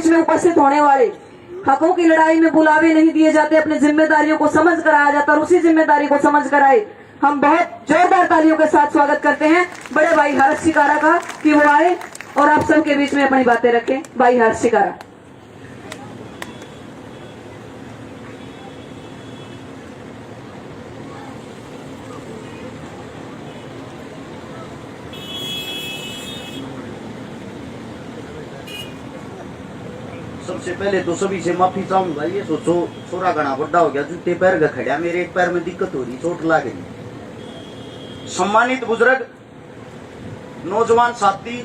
बीच में उपस्थित होने वाले, हकों की लड़ाई में बुलावे नहीं दिए जाते, अपनी जिम्मेदारियों को समझ कर आया जाता और उसी जिम्मेदारी को समझ कर आए। हम बहुत जोरदार तालियों के साथ स्वागत करते हैं बड़े भाई हर्ष शिकारा का कि वो आए और आप सबके बीच में अपनी बातें रखें। भाई हर्ष शिकारा। सबसे पहले तो सभी से माफी चाहूंगा। ये सोचो छोरा घना बड़ा हो गया, जूते पैर का खड़ा, मेरे एक पैर में दिक्कत हो रही, चोट लग गई। सम्मानित बुजुर्ग, नौजवान साथी,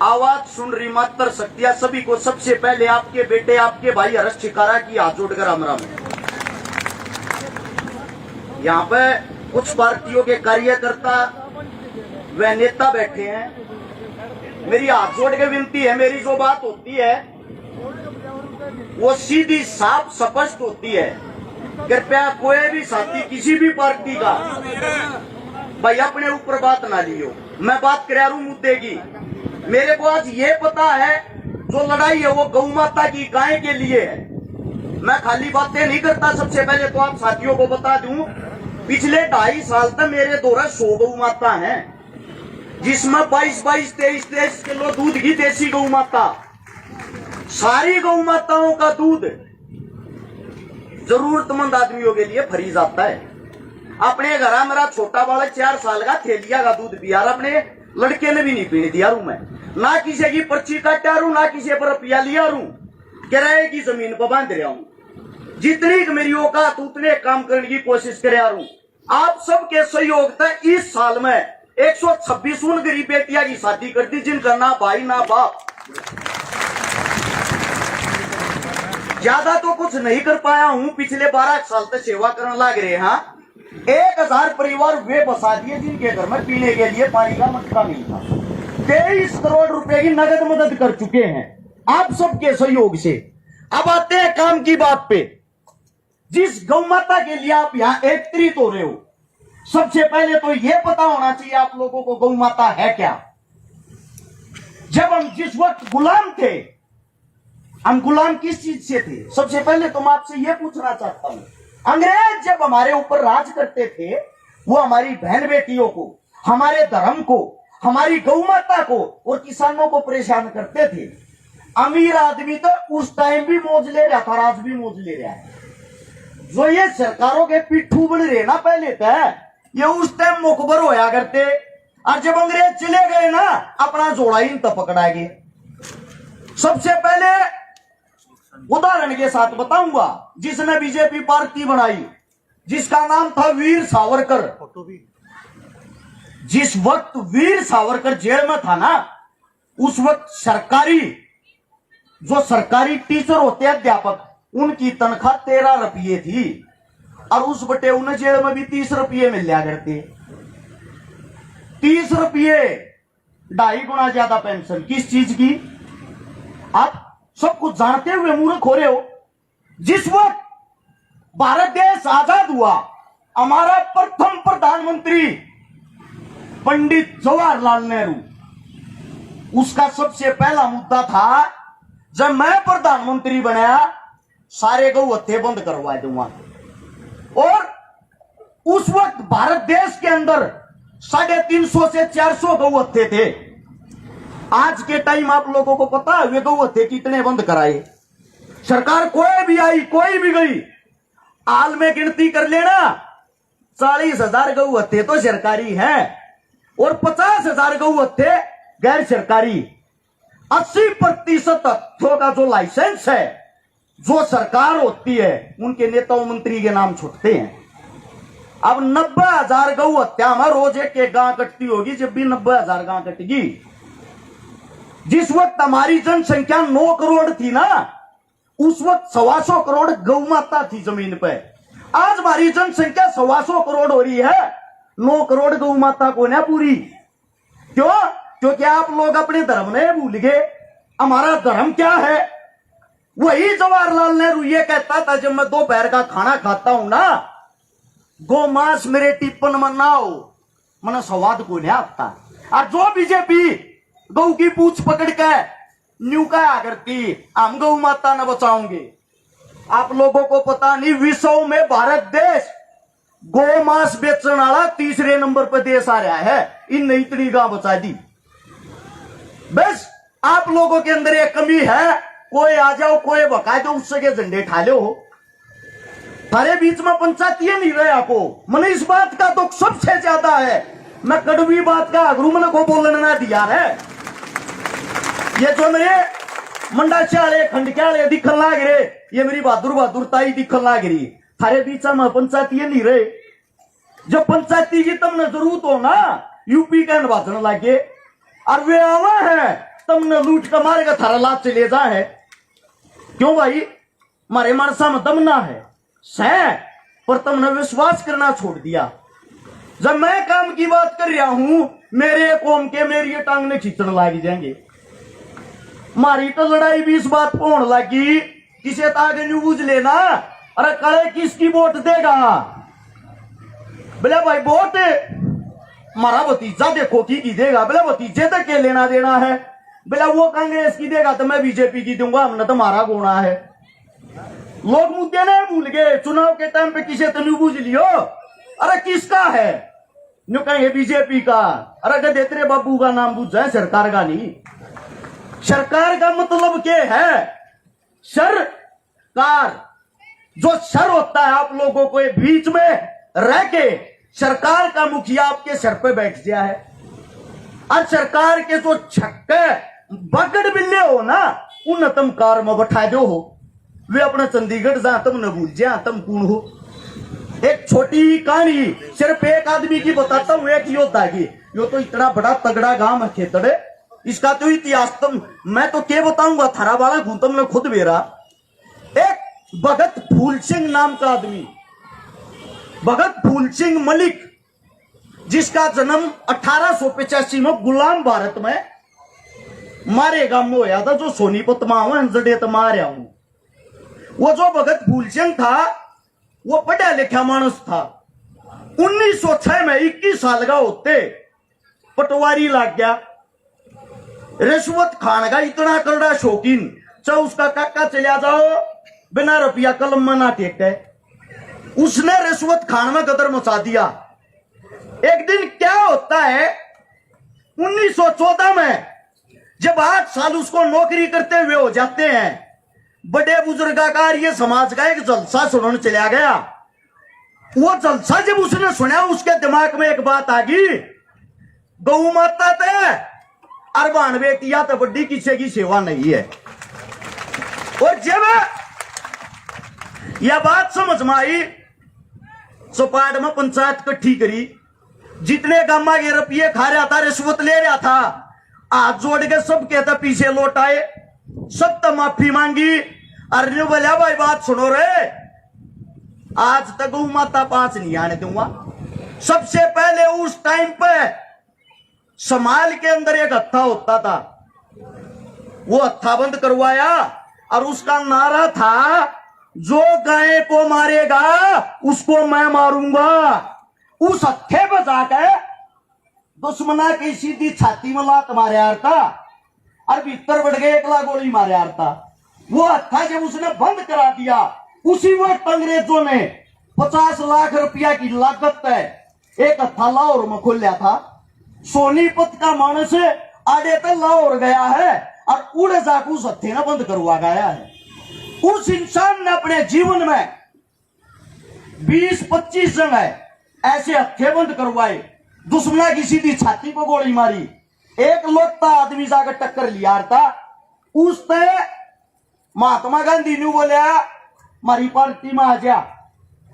आवाज सुन रही मात्र शक्तियां, सभी को सबसे पहले आपके बेटे, आपके भाई हर्ष शिकारा की हाथ जोड़कर राम राम। यहाँ पे कुछ पार्टियों के कार्यकर्ता व नेता बैठे हैं। मेरी हाथ जोड़ के विनती है, मेरी जो बात होती है वो सीधी साफ स्पष्ट होती है। कृपया कोई भी साथी किसी भी पार्टी का भाई अपने ऊपर बात ना लियो। मैं बात कर रहा हूं मुद्दे की। मेरे को आज ये पता है जो लड़ाई है वो गौ माता की, गाय के लिए है। मैं खाली बातें नहीं करता। सबसे पहले तो आप साथियों को बता दूं, पिछले 2.5 साल तक मेरे द्वारा 100 गौ माता है, जिसमें 22-23 किलो दूध की देसी गौ माता। सारी गौ माताओं का दूध जरूरतमंद आदमियों के लिए फ्री जाता है। अपने घर मेरा छोटा बालक 4 साल का थैलिया का दूध पिया, अपने लड़के ने भी नहीं पीने दिया रू। मैं ना किसी की पर्ची काटा रू, ना किसी पर रुपया लिया रू, किराए की जमीन पर बांध रहा हूं। जितनी मेरी औकात उतने काम करने की कोशिश कर रहा हूं। आप सबके सहयोग से इस साल में 126 उन गरीब बेटिया की शादी कर दी जिनका ना भाई ना बाप। ज्यादा तो कुछ नहीं कर पाया हूं, पिछले 12 साल तक सेवा करने लग रहे हैं। 1000 परिवार वे बसा दिए जिनके घर में पीने के लिए पानी का मटका नहीं था। 23 करोड़ रुपए की नगद मदद कर चुके हैं आप सबके सहयोग से। अब आते हैं काम की बात पे। जिस गौ माता के लिए आप यहाँ एकत्रित हो रहे हो, सबसे पहले तो यह पता होना चाहिए आप लोगों को गौ माता है क्या। जब हम जिस वक्त गुलाम थे, हम गुलाम किस चीज से थे? सबसे पहले तो मैं आपसे यह पूछना चाहता हूं, अंग्रेज जब हमारे ऊपर राज करते थे, वो हमारी बहन बेटियों को, हमारे धर्म को, हमारी गौ माता को और किसानों को परेशान करते थे। अमीर आदमी तो उस टाइम भी मौज ले रहा था, आज भी मौज ले रहा है। जो ये सरकारों के पिट्ठू बन रहे ना पहले तक, ये उस टाइम मुखबर होया करते, और जब अंग्रेज चले गए ना, अपना जोड़ा ही तो पकड़ाएंगे। सबसे पहले उदाहरण के साथ बताऊंगा, जिसने बीजेपी पार्टी बनाई, जिसका नाम था वीर सावरकर। जिस वक्त वीर सावरकर जेल में था ना, उस वक्त सरकारी टीचर होते हैं, अध्यापक, उनकी तनख्वाह 13 रुपये थी, और उस बटे उन्हें जेल में भी 30 रुपये मिल लिया करते। 30 रुपये, 2.5 गुना ज्यादा पेंशन। किस चीज की? आप सब कुछ जानते हुए मूर्ख हो रहे हो। जिस वक्त भारत देश आजाद हुआ, हमारा प्रथम प्रधानमंत्री पंडित जवाहरलाल नेहरू, उसका सबसे पहला मुद्दा था, जब मैं प्रधानमंत्री बनाया सारे गौ हत्थे बंद करवा दूंगा। और उस वक्त भारत देश के अंदर 350 से 400 गौ हत्थे थे। आज के टाइम आप लोगों को पता है वे गौ हत्थे कितने बंद कराए? सरकार कोई भी आई, कोई भी गई, हाल में गिनती कर लेना, 40,000 गौ हत्थे तो सरकारी हैं और 50,000 गौ हत्थे गैर सरकारी। 80% हत्थों का जो लाइसेंस है, जो सरकार होती है, उनके नेताओं मंत्री के नाम छुटते हैं। अब 90,000 गौ हत्या में रोज एक गां कटती होगी। जब भी 90,000 गां कटेगी, जिस वक्त हमारी जनसंख्या 9 करोड़ थी ना, उस वक्त 125 करोड़ गौ माता थी जमीन पे। आज हमारी जनसंख्या 125 करोड़ हो रही है, 9 करोड़ गौ माता को ना पूरी। क्यों? क्योंकि आप लोग अपने धर्म ने भूल गए। हमारा धर्म क्या है? वही जवाहरलाल नेहरू ये कहता था, जब मैं दोपहर का खाना खाता हूं ना, गौ मांस मेरे टिप्पण में ना हो, मना स्वाद को नहीं आता। और जो बीजेपी गौ की पूछ पकड़ के न्यू क्या करती, हम गौ माता न बचाओगे। आप लोगों को पता नहीं, विश्व में भारत देश गौ मांस बेचने वाला तीसरे नंबर पर देश आ रहा है। इन इतनी गां बचा दी। बस आप लोगों के अंदर एक कमी है, कोई आ जाओ कोई बका दो, उससे के झंडे ठा लो। थारे बीच में पंचायत ये नहीं रहे आपको। मैंने इस बात का दुख सबसे ज्यादा है। मैं कड़वी बात का अगरू मन को बोलने ना दिया है। ये जो मेरे मंडाचाले खंडक्याले दिखन लाग रहे, ये मेरी बहादुर ताई दिखन लाग रही। थारे बीच में पंचायत ये नहीं रहे। जब पंचायती की तुमने जरूरत हो ना, यूपी का निर्वाचन लागे और वे आवा है, तुमने लूट कर मारेगा, थारा लाभ चले जा है। क्यों भाई, मारे मानसा में दम ना है सह, पर तुमने विश्वास करना छोड़ दिया। जब मैं काम की बात कर रहा हूं, मेरे कौम के मेरी ये टांग ने खींचने लग जाएंगे। मारी तो लड़ाई भी इस बात को होने लगी, किसे तागे न्यू बुझ लेना, अरे कड़े किसकी वोट देगा। बोले भाई वोट मारा भतीजा देखो की देगा। बोले भतीजे तक के लेना देना है। बोले वो कांग्रेस की देगा तो मैं बीजेपी की दूंगा, हमने तो मारा गोना है। लोग मुद्दे नहीं भूल गए। चुनाव के टाइम पे किसे तो न्यू बुझ लियो, अरे किसका है, न्यू कहेंगे बीजेपी का। अरे गधे तेरे बाबू का नाम बुझ जाए, सरकार का नहीं। सरकार का मतलब क्या है, सरकार जो सर होता है, आप लोगों को बीच में रह के सरकार का मुखिया आपके सर पे बैठ गया है। और सरकार के जो छक्के बगड़ बिल्ले हो ना, उन तुम कार में बैठा दो हो, वे अपना चंडीगढ़ जा, तुम न भूल जा तुम कौन हो। एक छोटी कहानी सिर्फ एक आदमी की बताता हूं, एक योद्धा की। यो तो इतना बड़ा तगड़ा गांव है खेतड़े, इसका तो इतिहास तुम मैं तो क्या बताऊंगा, थारा वाला घूम तुमने खुद मेरा। एक भगत फूल सिंह नाम का आदमी, भगत फूल सिंह मलिक, जिसका जन्म 1885 में गुलाम भारत में मारे गांव में होया था, जो सोनीपत में मारे हूं। वो जो भगत फूल सिंह था, वो पढ़ा लिखा मानस था। 1906 में 21 साल का होते पटवारी लग गया। रिश्वत खान का इतना करड़ा शौकीन, चाहे उसका काका चलिया जाओ बिना रुपया कलम में ना टेकते, उसने रिश्वत खान में गदर मचा दिया। एक दिन क्या होता है, 1914 में जब 8 साल उसको नौकरी करते हुए हो जाते हैं, बड़े बुजुर्गाकार ये समाज का एक जलसा सुनने चला गया। वो जलसा जब उसने सुना, उसके दिमाग में एक बात आ गई, गौ माता थे अरबान बेटिया तो बड़ी किसी की सेवा नहीं है। और जब यह बात समझ में आई, चौपाट में पंचायत इकट्ठी करी, जितने गामा के रुपये खा रहा था, रिश्वत ले रहा था, हाथ जोड़ के सब कहता पीछे लौट आए, सब तो माफी मांगी। अरे बोला भाई बात सुनो रे, आज तक गौ माता 5 नहीं आने दूंगा। सबसे पहले उस टाइम पे समाल के अंदर एक हत्था होता था, वो हत्था बंद करवाया और उसका नारा था, जो गाय को मारेगा उसको मैं मारूंगा। उस हत्थे पर जाकर दुश्मना की सीधी छाती में लात मारे यार था, और भीतर बढ़ गए 1 लाख गोली मारे यार था। वो हत्था जब उसने बंद करा दिया, उसी वक्त अंग्रेजों ने 50 लाख रुपया की लागत है एक हत्था लाहौर में खोल था। सोनीपत का मानस आड़े तक लाहौर गया है और उड़े जाकर उस हत्थे ने बंद करवा गया है। उस इंसान ने अपने जीवन में 20-25 जगह ऐसे हत्थे बंद करवाए, दुश्मना की सीधी छाती पर गोली मारी। एक लोटा आदमी जाकर टक्कर लिया था, उसने महात्मा गांधी ने बोला, मारी पार्टी में आ जा,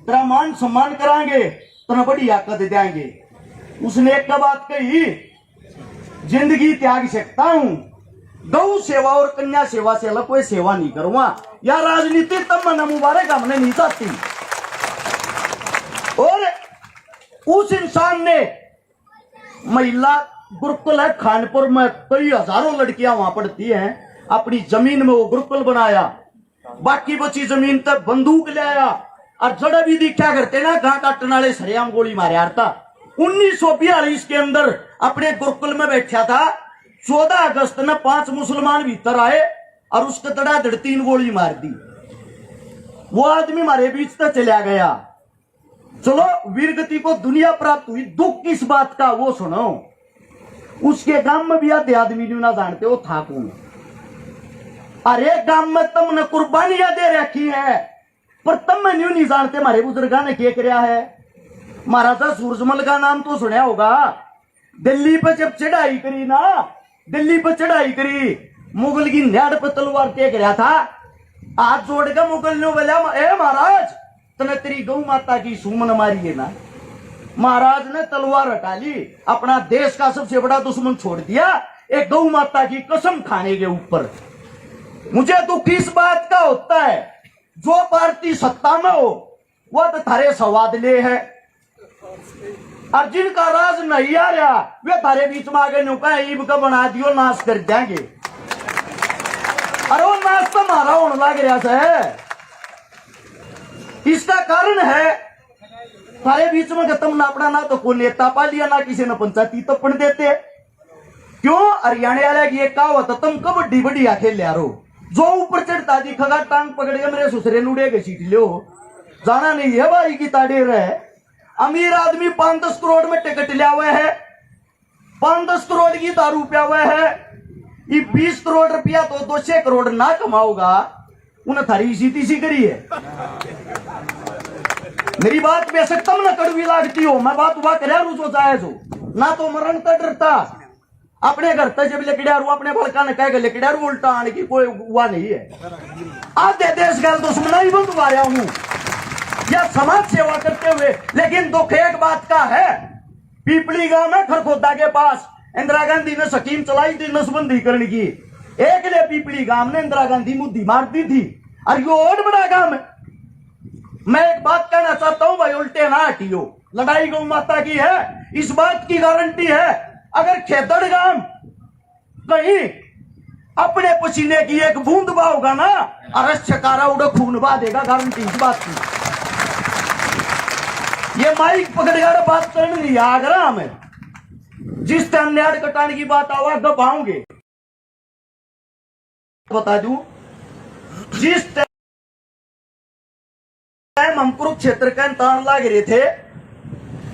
तेरा मान सम्मान कराएंगे, तेरा बड़ी आकत देंगे। उसने एक बात कही, जिंदगी त्याग सकता हूं, गौ सेवा और कन्या सेवा से अलग कोई सेवा नहीं करूंगा। या राजनीति तब मन मुबारक हमने नहीं चाहती। और उस इंसान ने महिला गुरुकुल है खानपुर में, कई हजारों लड़कियां वहां पढ़ती हैं, अपनी जमीन में वो गुरुकुल बनाया। बाकी बची जमीन तक बंदूक ले आया और जड़ा भी दी क्या करते ना, घा काटने वाले सरेआम गोली मारे यार था। 1942 के अंदर अपने गुरुकुल में बैठा था, 14 अगस्त ने 5 मुसलमान भीतर आए और उसके तड़ाधड़ 3 गोली मार दी। वो आदमी हमारे बीच से चला गया। चलो वीरगति को दुनिया प्राप्त हुई, दुख किस बात का वो सुनो। उसके गांव में भी आधे आदमी ना जानते हो था कौन। अरे गांव में तुमने कुर्बानियां दे रखी है पर तुम में नहीं जानते हमारे बुजुर्गा ने क्या किया है। महाराजा सूरजमल का नाम तो सुना होगा। दिल्ली पे जब चढ़ाई करी ना, दिल्ली पे चढ़ाई करी, मुगल की न्याड़ पे तलवार टेक रहा था। हाथ जोड़ के मुगल ने बोला, ए महाराज तने तेरी गौ माता की सुमन मारी है ना। महाराज ने तलवार हटा ली, अपना देश का सबसे बड़ा दुश्मन छोड़ दिया एक गौ माता की कसम खाने के ऊपर। मुझे दुख इस बात का होता है जो पार्टी सत्ता में हो वह तो थारे स्वाद ले है, और जिनका राज नहीं आ रहा वे थारे बीच में आगे नुका ईब का बना दियो, नाश कर देंगे। अरे वो नाश तो मारा होने लग रहा है। इसका कारण है थारे बीच में खत्म ना अपना ना तो कोई नेता पा लिया ना किसी ने पंचायती तपन देते। क्यों? हरियाणा वाले की एक कहावत, तुम कबड्डी बढ़िया खेल लो, जो ऊपर चढ़ता दिखेगा टांग पकड़ के मेरे ससुरे नुड़े के सीट लो। जाना नहीं है भाई की ताड़े रहे। अमीर आदमी 5-10 करोड़ में टिकट लिया हुआ है, 5-10 करोड़ की दारू पिया हुआ है। ये 20 करोड़ रुपया तो 200 करोड़ ना कमाओगा, उन्हें थारी सीधी सी करी है। मेरी बात बेशक तम न कड़वी लागती हो, मैं बात हुआ कर जो जायज हो ना, तो मरण का डरता अपने घर तक जब लेकड़ियारू अपने बड़का ने कह लेकड़ियारू उल्टा आने की कोई हुआ नहीं है। आधे देश का दुश्मन ही बंद हुआ रहा हूं या समाज सेवा करते हुए। लेकिन दुख एक बात का है, पीपली गांव में खरखोदा के पास इंदिरा गांधी ने स्कीम चलाई थी नसबंदी करने की। एक ले पीपली गांव ने इंदिरा गांधी मुद्दी मार दी थी, और ये और बड़ा काम है। मैं एक बात कहना चाहता हूं भाई, उल्टे ना हटियो। लड़ाई गौ माता की है, इस बात की गारंटी है अगर खेतड़ गांव कहीं अपने पसीने की एक बूंद बहाओगा ना, अरस छकारा उड़े खून बहा देगा, गारंटी इस बात की। ये माइक पकड़कर बात करने नहीं आगरा में, जिस टाइम न्याड़ कटाने की बात आवा गपाओगे। बता दूं, जिस टाइम हम कुरुक्षेत्र का तान लाग रहे थे,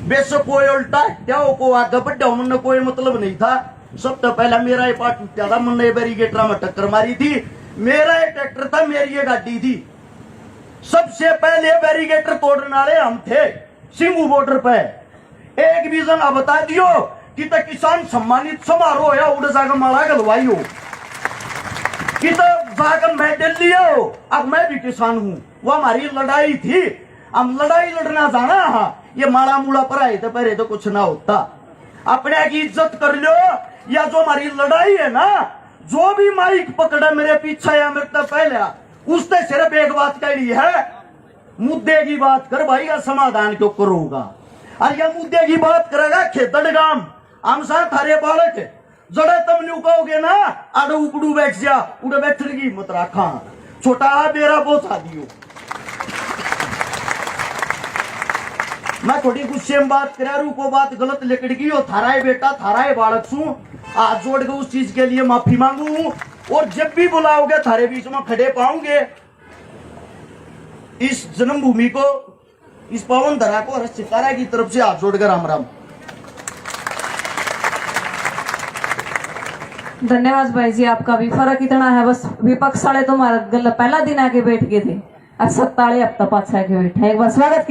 बेशक कोई उल्टा क्या को आगे बढ़ा मन कोई मतलब नहीं था। सबसे पहला मेरा ये पार्ट टूटा था, मन ने बैरिकेटर में टक्कर मारी थी। मेरा ये ट्रैक्टर था, मेरी ये गाड़ी थी। सबसे पहले बैरिकेटर तोड़ने वाले हम थे सिंगू बॉर्डर पे। एक भी जन बता दियो कि तो किसान सम्मानित समारोह या उड़ जाकर मारा गलवाई हो कि तो जाकर मेडल लिया हो। अब मैं भी किसान हूं, वो हमारी लड़ाई थी, हम लड़ाई लड़ना जाना। हाँ ये माड़ा मूड़ा पर आए थे पहले तो कुछ ना होता। अपने की इज्जत कर लो, या जो हमारी लड़ाई है ना, जो भी माइक पकड़ा मेरे पीछे या मेरे तो पहले, उसने सिर्फ एक बात कही है, मुद्दे की बात कर भाई, या समाधान क्यों करूंगा। और यह मुद्दे की बात करेगा खेतड़ गांव, हम सा थारे बालक जड़े तुम न्यू कहोगे ना, आड़ो उकड़ू बैठ जा, उड़े बैठने की मत रखा, छोटा बेरा बोसा दियो। मैं थोड़ी गुस्से में बात करा रू, को बात गलत लिकड़ गई हो, थारा है बेटा, थारा है बालक सू, आज जोड़ के उस चीज के लिए माफी मांगू हूं। और जब भी बुलाओगे थारे बीच में खड़े पाऊंगे। इस जन्मभूमि को, इस पावन धरा को हर्ष चिकारा की तरफ से हाथ जोड़कर राम राम। धन्यवाद भाई जी, आपका भी फर्क इतना है, बस विपक्ष वाले तुम्हारा गल पहला दिन आके बैठ गए थे, अब 7 हफ्ता पाछा आके बैठे। एक बार स्वागत।